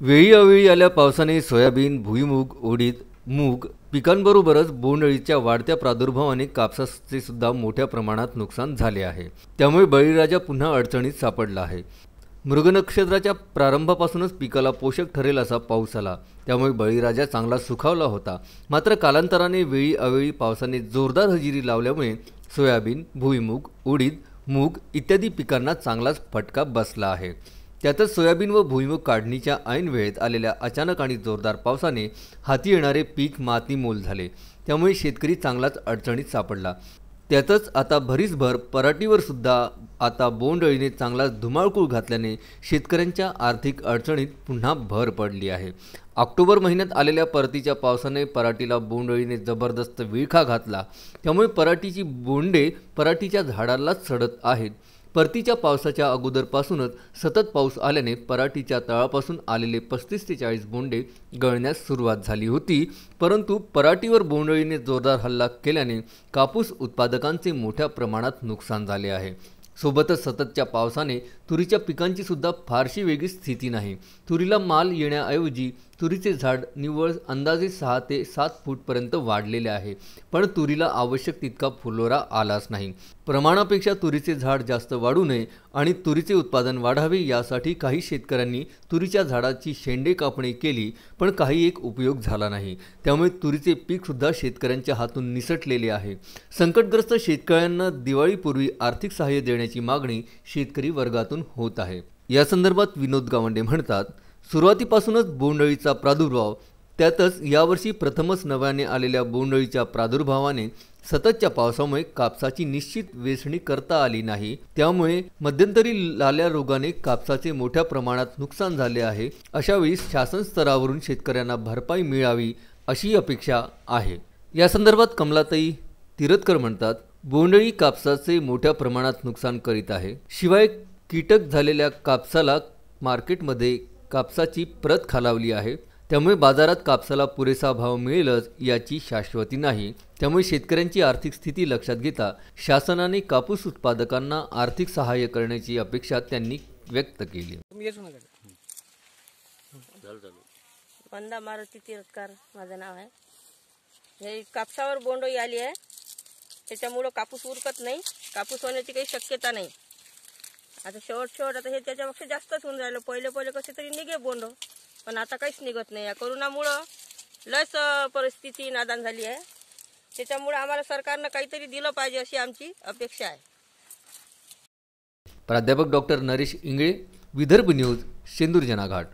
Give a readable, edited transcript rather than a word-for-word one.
वेळी अवेळी आल्या पावसाने सोयाबीन, भुईमूग, उडीद, मूग पिकांबरोबरच बोंडअळीच्या वाढत्या प्रादुर्भावाने कापसाचे सुद्धा मोठ्या प्रमाणात नुकसान झाले आहे। त्यामुळे बळीराजा पुन्हा अडचणीत सापडला आहे। मृग नक्षत्राच्या प्रारंभापासूनच पिकाला पोषक ठरेल असा पाऊस आला, त्यामुळे बळीराजा चांगला सुखावला होता। मात्र कालांतराने वेळी अवेळी पावसाने जोरदार हजेरी लावल्यामुळे सोयाबीन, भुईमूग, उडीद, मूग इत्यादी पिकांना चांगलाच फटका बसला आहे। त्यातच सोयाबीन व भुईमूग काढणीच्या ऐन वेळेत आलेल्या अचानक आणि जोरदार पावसाने हाती येणारे पीक मातीमोल झाले, त्यामुळे शेतकरी चांगलाच अडचणीत सापडला। त्यातच आता भरीसभर पराटीवर सुद्धा आता बोंडअळीने चांगलाच धुमाळूळ घातल्याने शेतकऱ्यांच्या आर्थिक अडचणीत पुन्हा भर पडली आहे। ऑक्टोबर महिन्यात आलेल्या परतीच्या पावसाने पराटीला बोंडअळीने जबरदस्त विळखा घातला, त्यामुळे पराटीची बोंडे पराटीच्या झाडालाच चढत आहेत। परतीच्या पावसाच्या अगोदरपासूनच सतत पाऊस आल्याने पराटीच्या तळापासून आलेले 35 ते 40 बोंडे गळण्यास सुरुवात झाली होती, परंतु पराटीवर बोंडअळीने जोरदार हल्ला केल्याने कापूस उत्पादकांचे मोठ्या प्रमाणात नुकसान झाले आहे। सोबतच सततच्या पावसाने तुरीच्या पिकांची सुद्धा फारशी वेगळी स्थिती नाही। तुरीला माल येण्याऐवजी तुरीचे झाड निव्वळ अंदाजे 6 ते 7 फूटपर्यंत वाढलेले आहे, पण तुरीला आवश्यक तितका फुलोरा आलाच नाही। प्रमाणापेक्षा तुरीचे झाड जास्त वाढू नये आणि तुरीचे उत्पादन वाढावे यासाठी काही शेतकऱ्यांनी तुरीच्या झाडाची शेंडे कापणी केली, पण काही एक उपयोग झाला नाही। त्यामुळे तुरीचे पीक सुद्धा शेतकऱ्यांच्या हातून निसटलेले आहे। संकटग्रस्त शेतकऱ्यांना दिवाळीपूर्वी आर्थिक सहाय्य देण्याची मागणी शेतकरी वर्गातून होत आहे। या संदर्भात विनोद गावंडे म्हणतात, सुरुवातीपासूनच बोंडअळीचा प्रादुर्भाव, त्यातच यावर्षी प्रथमच नव्याने आलेल्या बोंडअळीच्या प्रादुर्भावाने सततच्या पावसामुळे कापसाची निश्चित वेचणी करता आली नाही, त्यामुळे मध्यंतरी लाल्या रोगाने कापसाचे मोठ्या प्रमाणात नुकसान झाले आहे। अशावेळी शासन स्तरावरून शेतकऱ्यांना भरपाई मिळावी अशी अपेक्षा आहे। या संदर्भात कमलाताई तिरतकर म्हणतात, बोंडअळी कापसाचे मोठ्या प्रमाणात नुकसान करीत आहे। शिवाय कीटक झालेल्या कापसाला मार्केटमध्ये कापसाची प्रत खालावली आहे, त्यामुळे बाजारात कापसाला पुरेसा भाव मिळेलच याची शाश्वती नाही। त्यामुळे शेतकऱ्यांची आर्थिक स्थिती लक्षात घेता शासनाने कापूस उत्पादकांना आर्थिक सहाय्य करण्याची अपेक्षा त्यांनी व्यक्त केली। वंदा मारुती तिरतकर माझं नाव आहे। हे कापसावर बोंडअळी आली आहे, त्याच्यामुळे कापूस उरकत नाही, कापूस होण्याची काही शक्यता नाही। आता शेवट आता हे त्याच्यापेक्षा जास्तच होऊन राहिलं। पहिले कसे तरी निघे बोंड, पण आता काहीच निघत नाही। या कोरोनामुळं लस परिस्थिती नादान झाली आहे, त्याच्यामुळे आम्हाला सरकारनं काहीतरी दिलं पाहिजे अशी आमची अपेक्षा आहे। प्राध्यापक डॉक्टर नरेश इंगळे, विदर्भ न्यूज, शेंदूर जनाघाट।